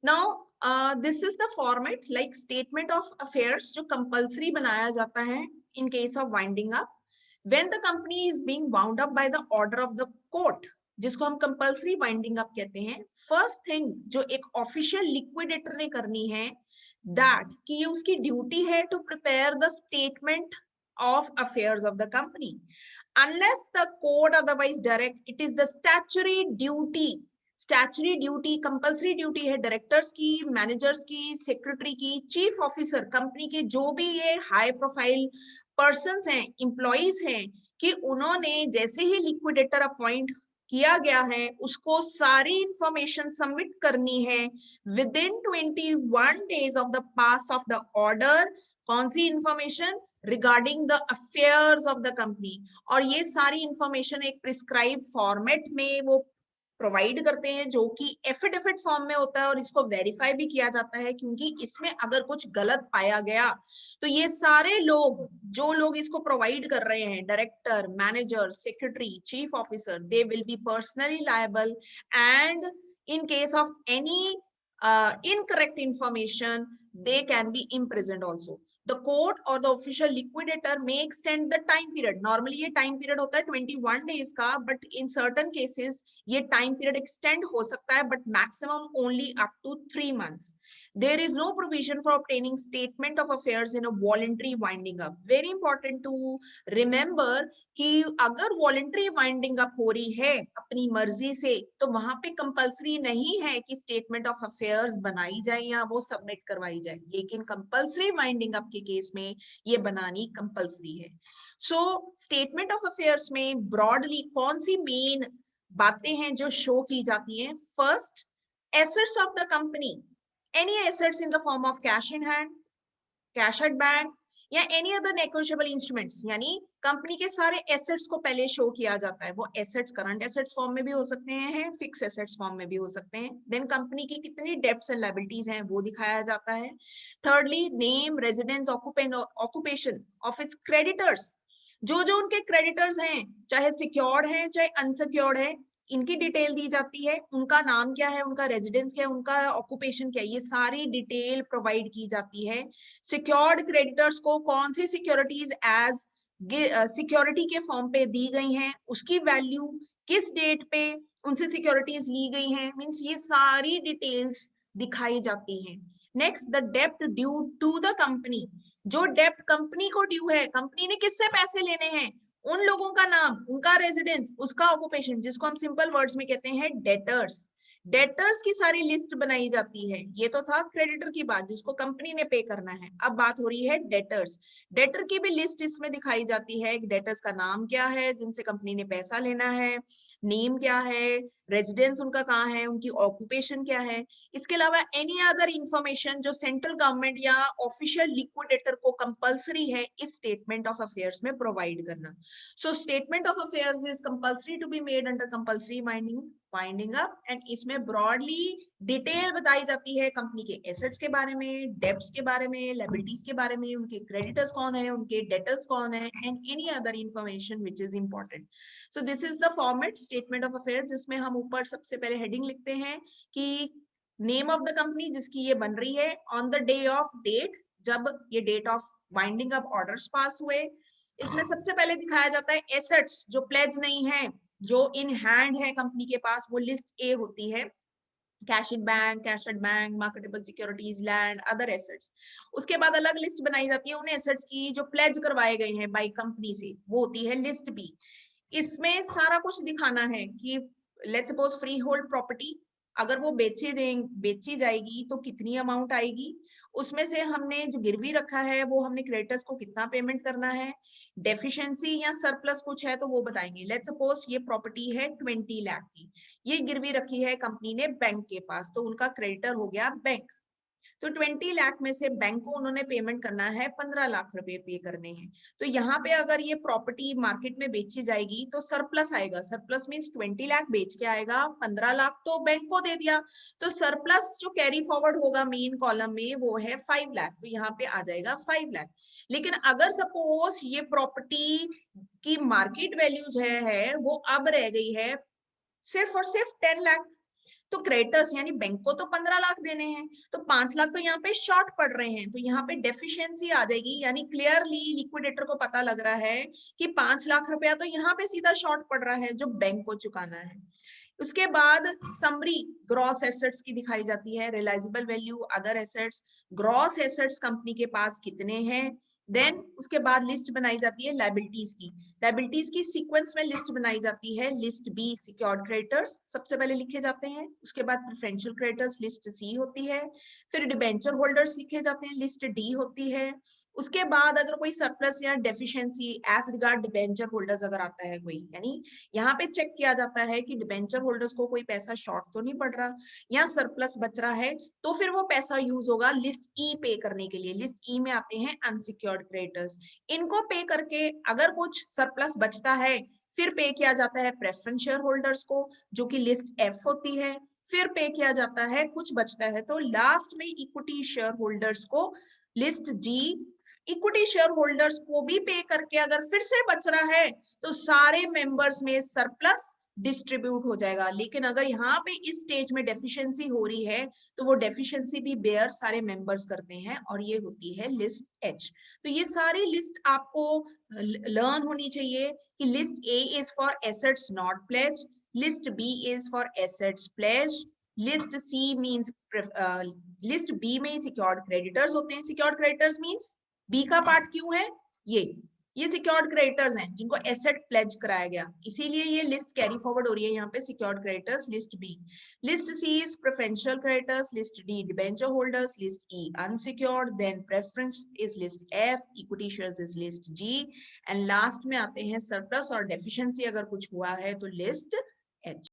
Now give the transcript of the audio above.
Now this is the format like statement of affairs जो compulsory बनाया जाता है in case of winding up when the company is being bound up by the order of the court, जिसको हम compulsory winding up कहते हैं। First thing जो एक ऑफिशियल लिक्विडेटर ने करनी है दैट कि ये उसकी ड्यूटी है to prepare the statement of affairs of the company. Unless the code otherwise direct, it is the statutory duty. Statutory duty compulsory duty है डायरेक्टर्स की, मैनेजर्स की, सेक्रेटरी की, चीफ ऑफिसर, कंपनी के जो भी ये हाई प्रोफाइल पर्संस हैं, employees हैं, कि उन्होंने जैसे ही लिक्विडेटर अपॉइंट किया गया है उसको सारी इंफॉर्मेशन सबमिट करनी है within 21 days of the pass of the order. कौन सी information? Regarding the affairs of the company. और ये सारी इंफॉर्मेशन एक प्रिस्क्राइब फॉर्मेट में वो प्रोवाइड करते हैं जो कि एफिडेविट फॉर्म में होता है और इसको वेरीफाई भी किया जाता है, क्योंकि इसमें अगर कुछ गलत पाया गया तो ये सारे लोग जो लोग इसको प्रोवाइड कर रहे हैं, director, manager, secretary, chief officer, they will be personally liable and in case of any incorrect information they can be imprisoned also. The court or the official liquidator may extend the time period. Normally ये time period होता है 21 days का, but in certain cases ये time period extend हो सकता है, but maximum only up to 3 months. There is no provision for obtaining statement of affairs in a voluntary winding up. Very important to remember कि अगर voluntary winding up हो रही है अपनी मर्जी से तो वहां पे कंपलसरी नहीं है कि स्टेटमेंट ऑफ अफेयर्स बनाई जाए या वो सबमिट करवाई जाए, लेकिन कंपलसरी वाइंडिंग अप के केस में ये बनानी कंपलसरी है। सो स्टेटमेंट ऑफ अफेयर्स में ब्रॉडली कौन सी मेन बातें हैं जो शो की जाती हैं? First, assets of the company, any assets in the form of cash in hand, cash at bank या एनी अदर नेगोशिएबल इंस्ट्रूमेंट्स, यानी कंपनी के सारे एसेट्स को पहले शो किया जाता है। वो एसेट्स करंट एसेट्स फॉर्म में भी हो सकते हैं, फिक्स एसेट्स फॉर्म में भी हो सकते हैं। देन कंपनी की कितनी डेब्ट्स एंड लायबिलिटीज हैं वो दिखाया जाता है। Thirdly, name, residence, occupation of its creditors, जो जो उनके क्रेडिटर्स हैं, चाहे सिक्योर्ड हैं चाहे अनसिक्योर्ड है, इनकी डिटेल दी जाती है। उनका नाम क्या है, उनका रेजिडेंस क्या है, उनका ऑक्यूपेशन क्या है, ये सारी डिटेल प्रोवाइड की जाती है। सिक्योर्ड क्रेडिटर्स को कौन सी सिक्योरिटीज एज सिक्योरिटी के फॉर्म पे दी गई हैं, उसकी वैल्यू किस डेट पे उनसे सिक्योरिटीज ली गई हैं, मींस ये सारी डिटेल्स दिखाई जाती हैं। नेक्स्ट, द डेप्ट ड्यू टू द कंपनी, जो डेप्ट कंपनी को ड्यू है, कंपनी ने किससे पैसे लेने हैं, उन लोगों का नाम, उनका रेजिडेंस, उसका ऑक्यूपेशन, जिसको हम सिंपल वर्ड्स में कहते हैं डेटर्स। डेटर्स की सारी लिस्ट बनाई जाती है। ये तो था क्रेडिटर की बात जिसको कंपनी ने पे करना है, अब बात हो रही है डेटर्स। डेटर की भी लिस्ट इसमें दिखाई जाती है। डेटर्स का नाम क्या है जिनसे कंपनी ने पैसा लेना है, नेम क्या है, रेजिडेंस उनका कहाँ है, उनकी ऑक्यूपेशन क्या है। इसके अलावा एनी अदर इंफॉर्मेशन जो सेंट्रल गवर्नमेंट या ऑफिशियल लिक्विडेटर को कंपलसरी है इस स्टेटमेंट ऑफ अफेयर्स में प्रोवाइड करना। So statement of affairs is compulsory to be made under compulsory winding up and इसमें ब्रॉडली डिटेल बताई जाती है कंपनी के एसेट्स के बारे में, डेब्ट्स के बारे में, लायबिलिटीज के बारे में, उनके क्रेडिटर्स कौन है, उनके डेटर्स कौन है, and any other information which is important. So this is the format statement of affair, जिसमें हम ऊपर सबसे पहले हेडिंग लिखते हैं कि नेम ऑफ द कंपनी जिसकी ये बन रही है, on the day of date, जब ये date of winding up orders pass हुए। इसमें सबसे पहले दिखाया जाता है एसेट्स जो प्लेज नहीं है, जो इन हैंड है कंपनी के पास, वो लिस्ट ए होती है, cash in bank, cash at bank, marketable securities, land, other assets. उसके बाद अलग लिस्ट बनाई जाती है उन एसेट्स की जो प्लेज करवाए गए हैं बाय कंपनी से, वो होती है लिस्ट बी। इसमें सारा कुछ दिखाना है कि let's suppose free hold property, अगर वो बेची जाएगी तो कितनी अमाउंट आएगी, उसमें से हमने जो गिरवी रखा है वो हमने क्रेडिटर्स को कितना पेमेंट करना है, डेफिशिएंसी या सरप्लस कुछ है तो वो बताएंगे। लेट्स सपोज ये प्रॉपर्टी है 20 लाख की, ये गिरवी रखी है कंपनी ने बैंक के पास, तो उनका क्रेडिटर हो गया बैंक। तो 20 लाख में से बैंक को उन्होंने पेमेंट करना है 15 लाख रुपए पे करने हैं। तो यहाँ पे अगर ये प्रॉपर्टी मार्केट में बेची जाएगी तो सरप्लस आएगा। सरप्लस मींस 20 लाख बेच के आएगा, 15 लाख तो बैंक को दे दिया, तो सरप्लस जो कैरी फॉरवर्ड होगा मेन कॉलम में वो है 5 लाख, तो यहाँ पे आ जाएगा 5 लाख। लेकिन अगर सपोज ये प्रॉपर्टी की मार्केट वैल्यू जो है वो अब रह गई है सिर्फ और सिर्फ 10 लाख, तो क्रेडिटर्स यानी बैंक को तो 15 लाख देने हैं, तो 5 लाख तो यहाँ पे शॉर्ट पड़ रहे हैं, तो यहाँ पे डेफिशिएंसी आ जाएगी, यानी क्लियरली लिक्विडेटर को पता लग रहा है कि 5 लाख रुपया तो यहाँ पे सीधा शॉर्ट पड़ रहा है जो बैंक को चुकाना है। उसके बाद समरी ग्रॉस एसेट्स की दिखाई जाती है, realisable value, other assets, gross assets company के पास कितने हैं। देन उसके बाद लिस्ट बनाई जाती है लायबिलिटीज की, लायबिलिटीज की सीक्वेंस में लिस्ट बनाई जाती है। लिस्ट बी सिक्योर्ड क्रेडिटर्स सबसे पहले लिखे जाते हैं, उसके बाद प्रेफरेंशियल क्रेडिटर्स लिस्ट सी होती है, फिर डिबेंचर होल्डर्स लिखे जाते हैं, लिस्ट डी होती है। उसके बाद अगर कोई सरप्लस या deficiency as regard debenture holders अगर आता है कोई, यानी यहाँ पे चेक किया जाता है कि डिबेंचर होल्डर्स को कोई पैसा शॉर्ट तो नहीं पड़ रहा या सरप्लस बच रहा है, तो फिर वो पैसा यूज होगा लिस्ट ई पे करने के लिए। लिस्ट ई में आते हैं अनसिक्योर्ड क्रेडिटर्स, इनको पे करके अगर कुछ सरप्लस बचता है फिर पे किया जाता है प्रेफरेंस शेयर होल्डर्स को, जो कि लिस्ट एफ होती है। फिर पे किया जाता है, कुछ बचता है तो लास्ट में इक्विटी शेयर होल्डर्स को, लिस्ट जी। इक्विटी शेयर होल्डर्स को भी पे करके अगर फिर से बच रहा है तो सारे मेंबर्स में सरप्लस डिस्ट्रीब्यूट हो जाएगा। लेकिन अगर यहाँ पे इस स्टेज में डेफिशिएंसी हो रही है तो वो डेफिशिएंसी भी बेयर सारे मेंबर्स करते हैं, और ये होती है लिस्ट एच। तो ये सारी लिस्ट आपको लर्न होनी चाहिए कि list A is for assets not pledge, list B is for assets pledge, list C means list B में सिक्योर्ड क्रेडिटर्स होते हैं। सिक्योर्ड क्रेडिटर्स मींस बी का पार्ट क्यों है, ये सिक्योर्ड क्रेडिटर्स हैं जिनको एसेट प्लेज कराया गया, इसीलिए ये लिस्ट कैरी फॉरवर्ड हो रही है यहाँ पे secured creditors list B. List C is preferential creditors, list D debenture holders, list E unsecured, then preference is list F, equity shares is list G, and last में आते हैं surplus और deficiency अगर कुछ हुआ है तो लिस्ट एच।